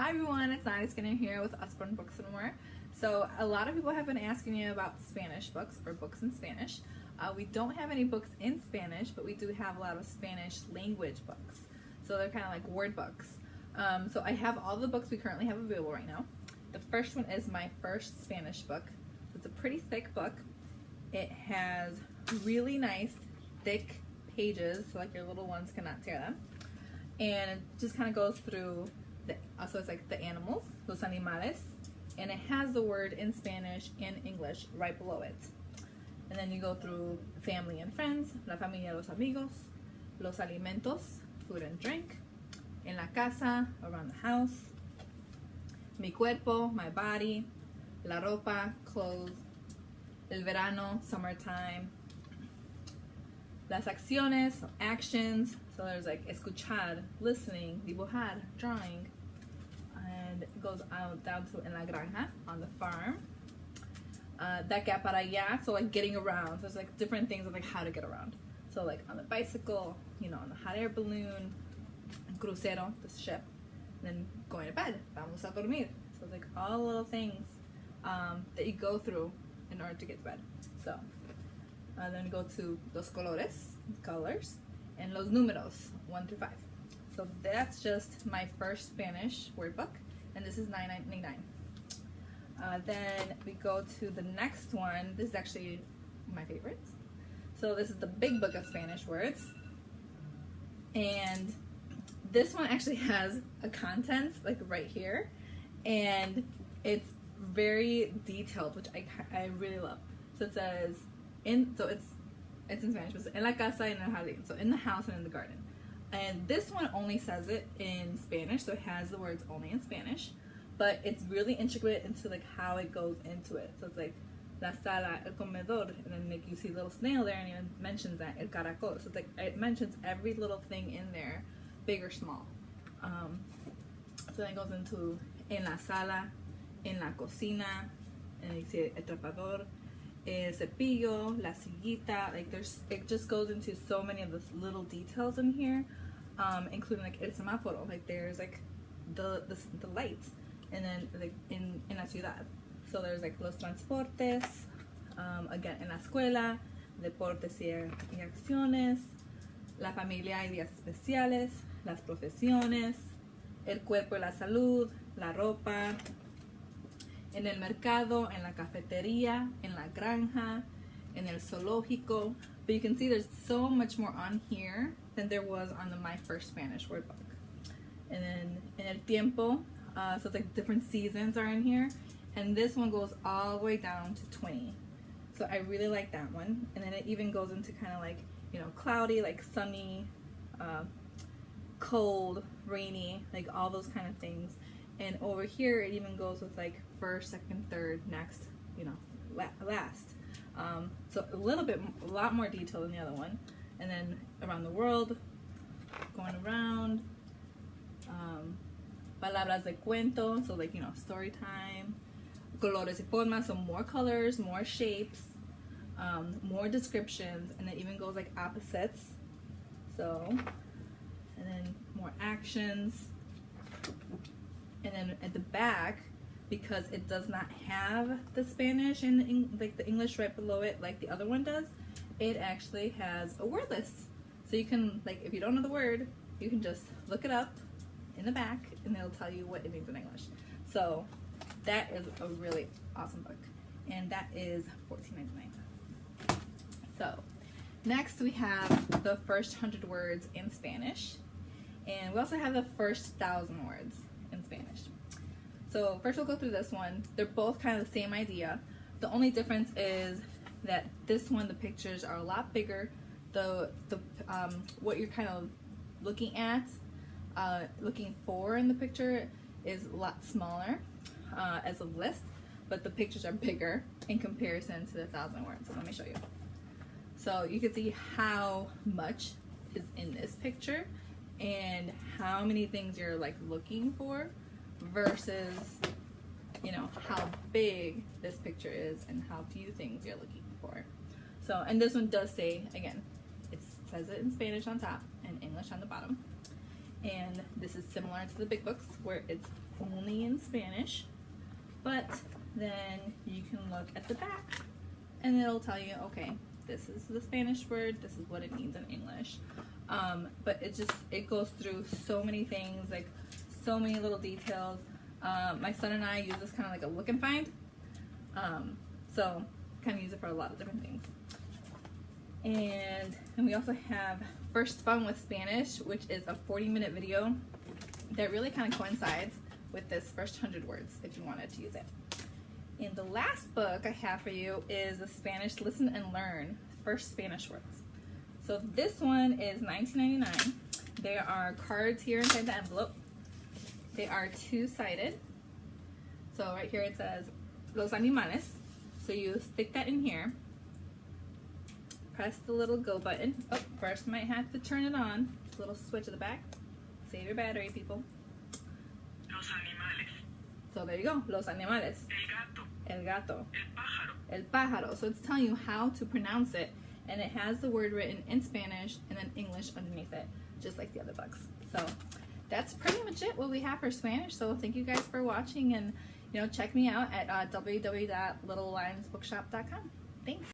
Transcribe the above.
Hi everyone, it's Nadia Skinner here with Usborne Books and More. So a lot of people have been asking me about Spanish books or books in Spanish. We don't have any books in Spanish, but we do have a lot of Spanish language books. So they're kind of like word books. So I have all the books we currently have available right now. The first one is my first Spanish book. It's a pretty thick book. It has really nice thick pages, so like your little ones cannot tear them. And it just kind of goes through so it's like the animals, los animales, and it has the word in Spanish and English right below it. And then you go through family and friends, la familia, los amigos, los alimentos, food and drink, en la casa, around the house, mi cuerpo, my body, la ropa, clothes, el verano, summertime, las acciones, actions. So there's like escuchar, listening, dibujar, drawing, and it goes out down to en la granja, on the farm. De acá para allá, so like getting around. So there's like different things of like how to get around. So like on the bicycle, you know, on the hot air balloon, crucero, the ship, and then going to bed, vamos a dormir. So it's like all little things that you go through in order to get to bed. So then we go to los colores, colors, and los números, 1 through 5. So that's just my first Spanish word book, and this is $9.99. Then we go to the next one. This is actually my favorite. So this is the Big Book of Spanish Words, and this one actually has a contents like right here, and it's very detailed, which I really love. So it says it's in Spanish, but it's en la casa y en el jardín, so in the house and in the garden. And this one only says it in Spanish, so it has the words only in Spanish, but it's really intricate into like how it goes into it. So it's like la sala, el comedor, and then like you see a little snail there, and it mentions that el caracol. So it's like it mentions every little thing in there, big or small. So then it goes into en la sala, en la cocina, and you see el trapador, el cepillo, la sillita. Like it just goes into so many of the little details in here, including like el semáforo. Like there's like the lights, and then like in la ciudad. So there's like los transportes, again en la escuela, deportes y acciones, la familia y días especiales, las profesiones, el cuerpo y la salud, la ropa, en el mercado, en la cafetería, en la granja, en el zoológico. But you can see there's so much more on here than there was on my first Spanish word book. And then en el tiempo, so it's like different seasons are in here. And this one goes all the way down to 20. So I really like that one. And then it even goes into kind of like, you know, cloudy, like sunny, cold, rainy, like all those kind of things. And over here it even goes with like first, second, third, next, you know, last. So a lot more detail than the other one. And then around the world, going around, palabras de cuento, so like, you know, story time, colores y formas, so more colors, more shapes, more descriptions, and it even goes like opposites. So, and then more actions. And then at the back, because it does not have the Spanish and like the English right below it like the other one does, it actually has a word list. So you can, like, if you don't know the word, you can just look it up in the back and it'll tell you what it means in English. So that is a really awesome book, and that is $14.99. So next we have the first 100 words in Spanish, and we also have the first 1,000 words in Spanish. So first we'll go through this one. They're both kind of the same idea. The only difference is that this one, the pictures are a lot bigger. What you're kind of looking at, looking for in the picture is a lot smaller as a list, but the pictures are bigger in comparison to the 1,000 words. So let me show you. So you can see how much is in this picture and how many things you're like looking for versus, you know, how big this picture is and how few things you're looking for. So, and this one does say, again, it says it in Spanish on top and English on the bottom. And this is similar to the big books where it's only in Spanish, but then you can look at the back and it'll tell you, okay, this is the Spanish word, this is what it means in English. But it goes through so many things, like so many little details. My son and I use this kind of like a look and find. So kind of use it for a lot of different things. And we also have First Fun with Spanish, which is a 40-minute video that really kind of coincides with this first 100 words if you wanted to use it. And the last book I have for you is the Spanish Listen and Learn First Spanish Words. So this one is $19.99. There are cards here inside the envelope. They are two-sided. So right here it says Los Animales. So you stick that in here. Press the little go button. Oh, first might have to turn it on. This little switch at the back. Save your battery, people. Los animales. So there you go. Los animales. El gato. El gato. El pájaro. El pájaro. So it's telling you how to pronounce it, and it has the word written in Spanish and then English underneath it, just like the other books. So that's pretty much it what we have for Spanish. So thank you guys for watching, and check me out at www.littlelionsbookshop.com. Thanks.